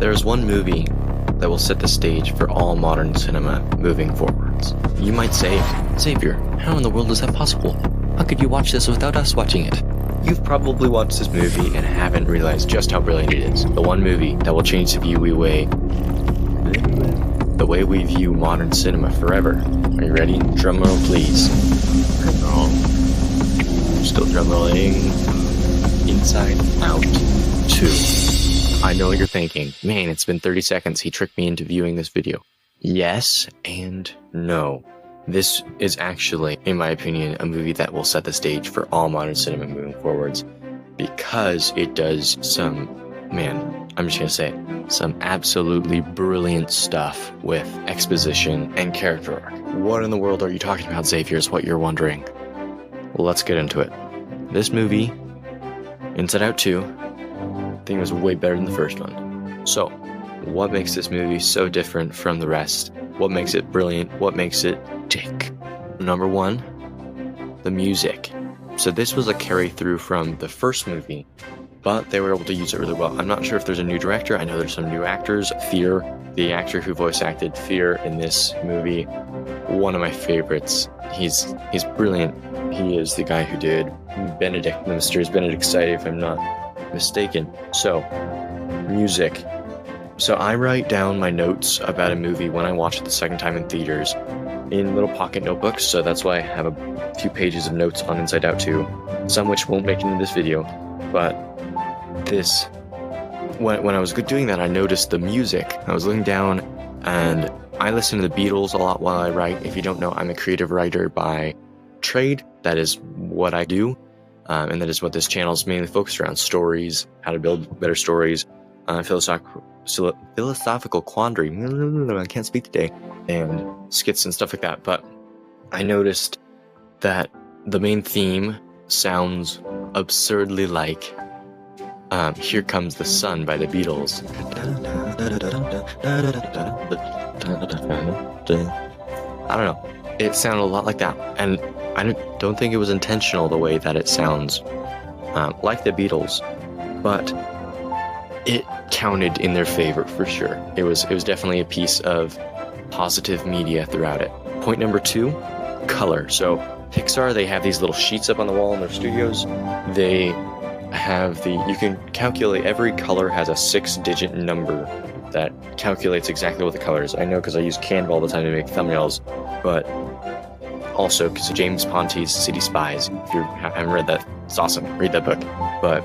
There's one movie that will set the stage for all modern cinema moving forwards. You might say, Xavier, how in the world is that possible? How could you watch this without us watching it? You've probably watched this movie and haven't realized just how brilliant it is. The one movie that will change the way we view modern cinema forever. Are you ready? Drum roll, please. Drum roll. Still drum rolling. Inside Out 2. I know what you're thinking. Man, it's been 30 seconds. He tricked me into viewing this video. Yes and no. This is actually, in my opinion, a movie that will set the stage for all modern cinema moving forwards, because it does some, I'm just gonna say it, some absolutely brilliant stuff with exposition and character arc. What in the world are you talking about, Xavier, is what you're wondering. Well, let's get into it. This movie, Inside Out 2, I think it was way better than the first one. So, what makes this movie so different from the rest? What makes it brilliant? What makes it tick? Number one, the music. So this was a carry through from the first movie, but they were able to use it really well. I'm not sure if there's a new director. I know there's some new actors. Fear, the actor who voice acted Fear in this movie, one of my favorites. He's brilliant. He is the guy who did Benedict, the Mysterious Benedict Society, if I'm not mistaken. So, music. So I write down my notes about a movie when I watch it the second time in theaters in little pocket notebooks, so that's why I have a few pages of notes on Inside Out 2, some which won't make it into this video, but when I was doing that, I noticed the music. I was looking down, and I listen to the Beatles a lot while I write. If you don't know, I'm a creative writer by trade. That is what I do, and that is what this channel is mainly focused around: stories, how to build better stories, philosophical quandary, I can't speak today, and skits and stuff like that. But I noticed that the main theme sounds absurdly like Here Comes the Sun by the Beatles. I don't know, it sounded a lot like that, and I don't think it was intentional the way that it sounds like the Beatles, but it counted in their favor for sure. It was definitely a piece of positive media throughout it. Point number two, color. So Pixar, they have these little sheets up on the wall in their studios. They have you can calculate, every color has a 6-digit number that calculates exactly what the color is. I know because I use Canva all the time to make thumbnails, but also because of James Ponty's City Spies. If you haven't read that, it's awesome. Read that book. But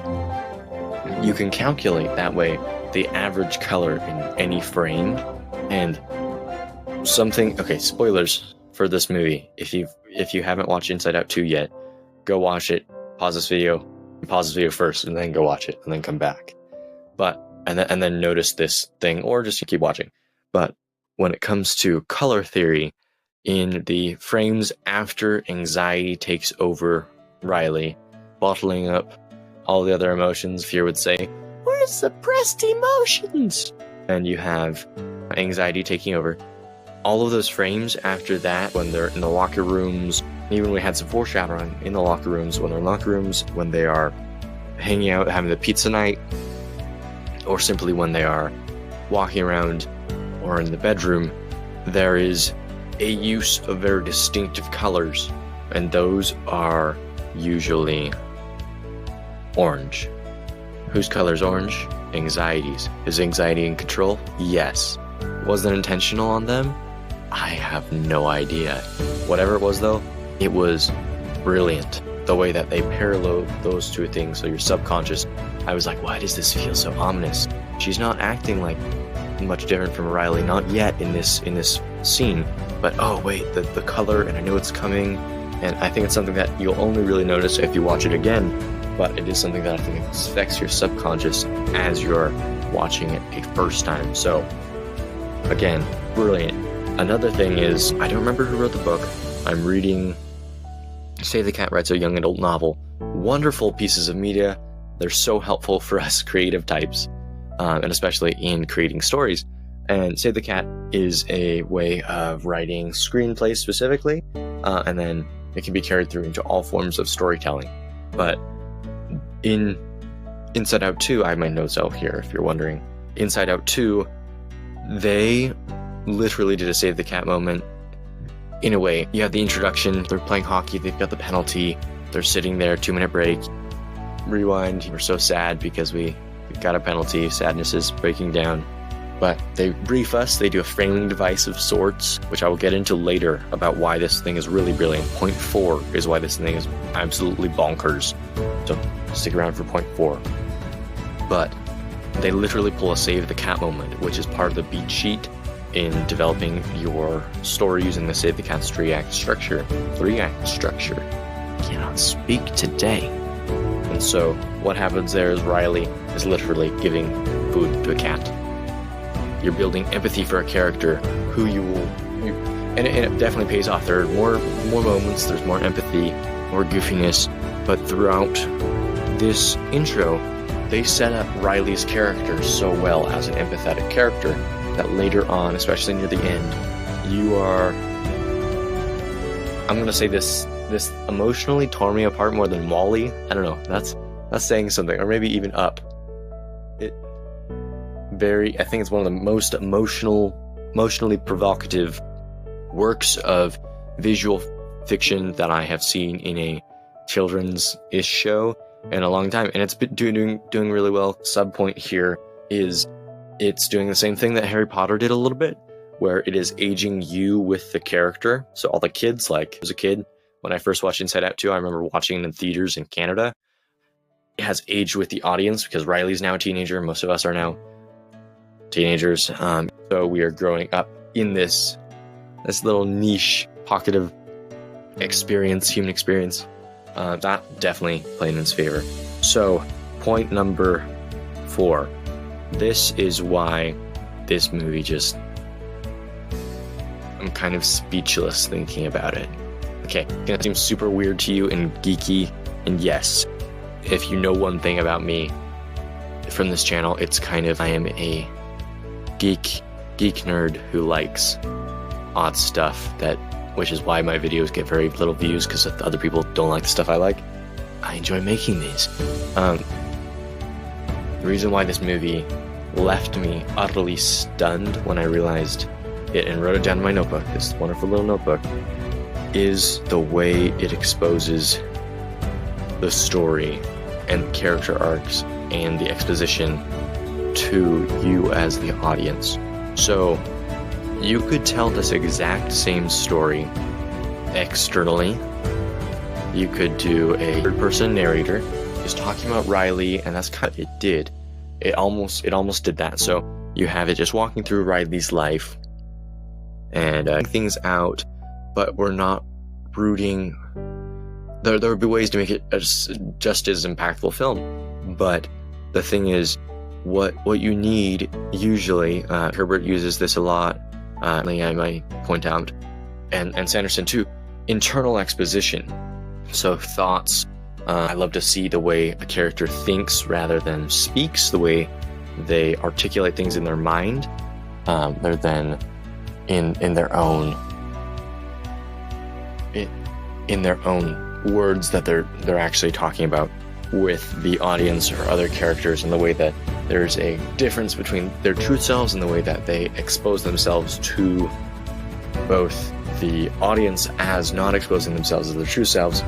you can calculate that way the average color in any frame, and okay, spoilers for this movie. If you haven't watched Inside Out 2 yet, go watch it, pause this video first, and then go watch it, and then come back. And then notice this thing, or just keep watching. But when it comes to color theory, in the frames after anxiety takes over Riley, bottling up all the other emotions, Fear would say, "We're suppressed emotions," and you have anxiety taking over. All of those frames after that, when they're in the locker rooms, even we had some foreshadowing in the locker rooms, when they're in locker rooms, when they are hanging out, having the pizza night, or simply when they are walking around or in the bedroom, there is a use of very distinctive colors, and those are usually orange. Whose color's orange? Anxiety's. Is anxiety in control? Yes. Was it intentional on them? I have no idea. Whatever it was though, it was brilliant. The way that they parallel those two things, so your subconscious, I was like, why does this feel so ominous? She's not acting like much different from Riley, not yet in this scene, but oh wait, the color, and I know it's coming, and I think it's something that you'll only really notice if you watch it again, but it is something that I think affects your subconscious as you're watching it a first time. So again, brilliant. Another thing is, I don't remember who wrote the book. I'm reading Save the Cat Writes a Young Adult Novel. Wonderful pieces of media. They're so helpful for us creative types, and especially in creating stories. And Save the Cat is a way of writing screenplays specifically, and then it can be carried through into all forms of storytelling. But in Inside Out 2, I have my notes out here if you're wondering. Inside Out 2, they literally did a save the cat moment. In a way, you have the introduction, they're playing hockey, they've got the penalty, they're sitting there, 2-minute break, rewind, we're so sad because we've got a penalty, sadness is breaking down. But they brief us, they do a framing device of sorts, which I will get into later about why this thing is really brilliant. Point 4 is why this thing is absolutely bonkers. So stick around for point 4. But they literally pull a save the cat moment, which is part of the beat sheet in developing your story using the save the cat's 3-act structure. 3-act structure. Cannot speak today. And so what happens there is Riley is literally giving food to a cat. You're building empathy for a character who and it definitely pays off. There are more moments, there's more empathy, more goofiness, but throughout this intro, they set up Riley's character so well as an empathetic character that later on, especially near the end, you are, I'm gonna say this emotionally tore me apart more than Wall-E. I don't know, that's saying something, or maybe even Up. I think it's one of the most emotionally provocative works of visual fiction that I have seen in a children's-ish show in a long time, and it's been doing really well. Subpoint here is it's doing the same thing that Harry Potter did a little bit, where it is aging you with the character. So all the kids, like as a kid, when I first watched Inside Out 2, I remember watching it in theaters in Canada. It has aged with the audience because Riley's now a teenager. Most of us are now teenagers. So we are growing up in this little niche pocket of human experience. That definitely played in its favor. So point number 4. This is why this movie I'm kind of speechless thinking about it. Okay, it's gonna seem super weird to you and geeky, and yes, if you know one thing about me from this channel, it's kind of I am a geek nerd who likes odd stuff, which is why my videos get very little views, because other people don't like the stuff I like. I enjoy making these. The reason why this movie left me utterly stunned when I realized it and wrote it down in my notebook, this wonderful little notebook, is the way it exposes the story and character arcs and the exposition to you as the audience. So you could tell this exact same story externally. You could do a third-person narrator just talking about Riley, and that's kind of, it almost did that. So you have it just walking through Riley's life and things out, but we're not rooting. There would be ways to make it just as impactful film, but the thing is, what you need usually, Herbert uses this a lot, I might point out, and Sanderson too, internal exposition. So thoughts, I love to see the way a character thinks rather than speaks, the way they articulate things in their mind, rather than in their own words that they're actually talking about with the audience or other characters, and the way that there's a difference between their true selves and the way that they expose themselves to both the audience as not exposing themselves as their true selves,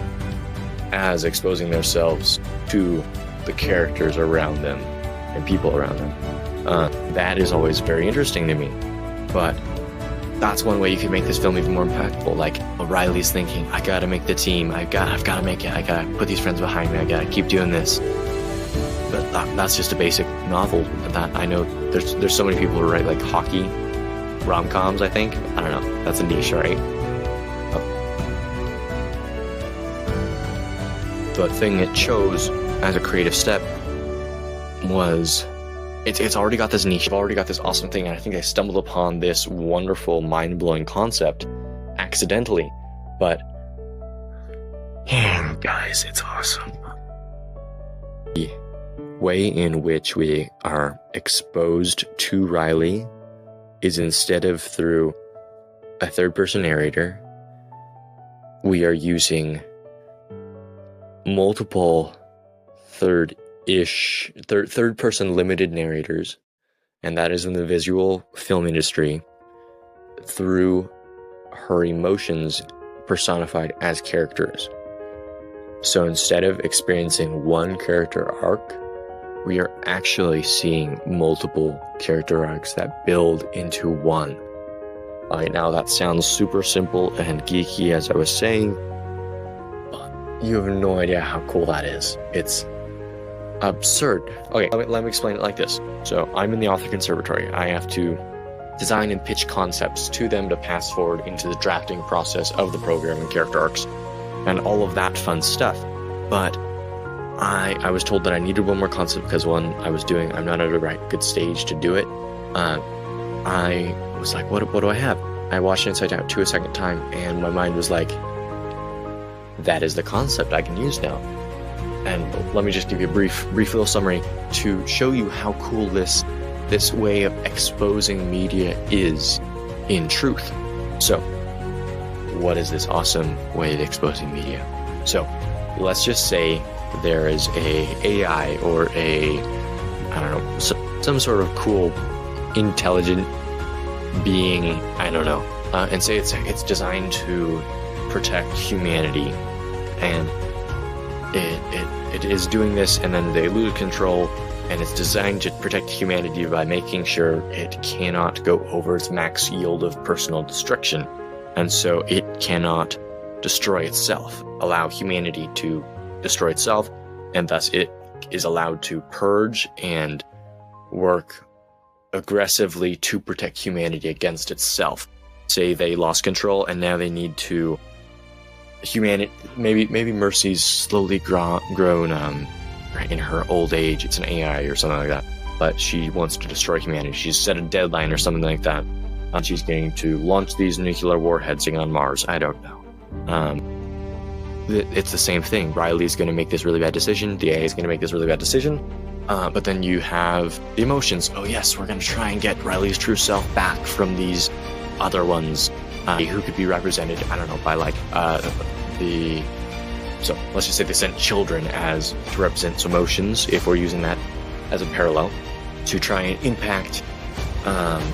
as exposing themselves to the characters around them and people around them. That is always very interesting to me, but that's one way you can make this film even more impactful. Like Riley's thinking, I gotta make the team, I've gotta make it, I gotta put these friends behind me, I gotta keep doing this. But that's just a basic novel that I know there's so many people who write like hockey rom-coms, I think. I don't know, that's a niche, right? The thing it chose as a creative step was it's already got this niche, I've already got this awesome thing, and I think I stumbled upon this wonderful, mind-blowing concept accidentally, but guys, it's awesome. The way in which we are exposed to Riley is, instead of through a third-person narrator, we are using multiple third-person limited narrators and that is in the visual film industry through her emotions personified as characters. So instead of experiencing one character arc, we are actually seeing multiple character arcs that build into one. Now that sounds super simple and geeky, as I was saying, but you have no idea how cool that is. It's absurd. Okay, let me explain it like this. So I'm in the author conservatory. I have to design and pitch concepts to them to pass forward into the drafting process of the program and character arcs and all of that fun stuff. But I was told that I needed one more concept because one I was doing, I'm not at a right good stage to do it. I was like, what do I have? I watched Inside Out 2 a second time, and my mind was like, that is the concept I can use now. And let me just give you a brief little summary to show you how cool this way of exposing media is in truth. So, what is this awesome way of exposing media? So, let's just say there is a AI or some sort of cool, intelligent being, and say it's designed to protect humanity, and it is doing this, and then they lose control, and it's designed to protect humanity by making sure it cannot go over its max yield of personal destruction, and so it cannot destroy itself, allow humanity to destroy itself, and thus it is allowed to purge and work aggressively to protect humanity against itself. Say they lost control and now they need to maybe Mercy's slowly grown in her old age. It's an AI or something like that, but she wants to destroy humanity. She's set a deadline or something like that, and she's going to launch these nuclear warheads on Mars. I don't know. It's the same thing. Riley's going to make this really bad decision. The AI is going to make this really bad decision. But then you have the emotions. Oh yes, we're going to try and get Riley's true self back from these other ones, who could be represented, by so let's just say they sent children to represent emotions, if we're using that as a parallel, to try and impact,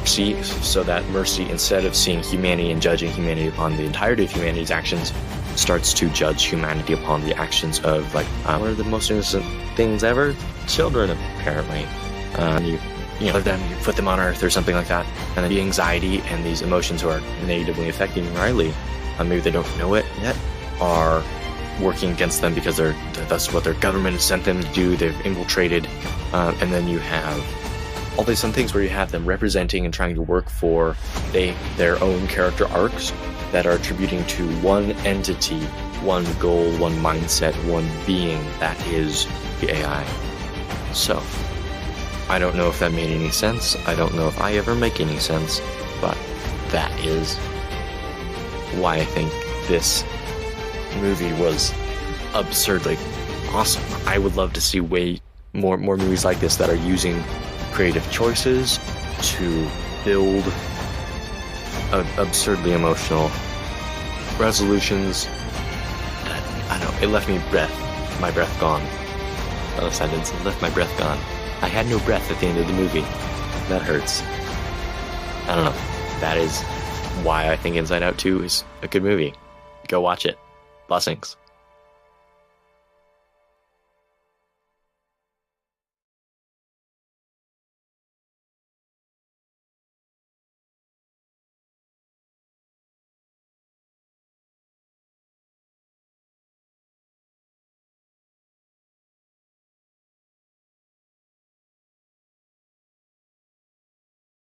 so that Mercy, instead of seeing humanity and judging humanity upon the entirety of humanity's actions, starts to judge humanity upon the actions of, what are the most innocent things ever? Children, apparently. You put them on Earth or something like that, and then the anxiety and these emotions who are negatively affecting Riley, maybe they don't know it yet, are working against them because that's what their government has sent them to do. They've infiltrated, and then you have all these some things where you have them representing and trying to work for their own character arcs that are attributing to one entity, one goal, one mindset, one being that is the AI. So, I don't know if that made any sense. I don't know if I ever make any sense, but that is why I think this movie was absurdly awesome. I would love to see way more movies like this that are using creative choices to build absurdly emotional resolutions. It left me my breath gone. That sentence, it left my breath gone. I had no breath at the end of the movie. That hurts. I don't know. That is why I think Inside Out 2 is a good movie. Go watch it. Blessings.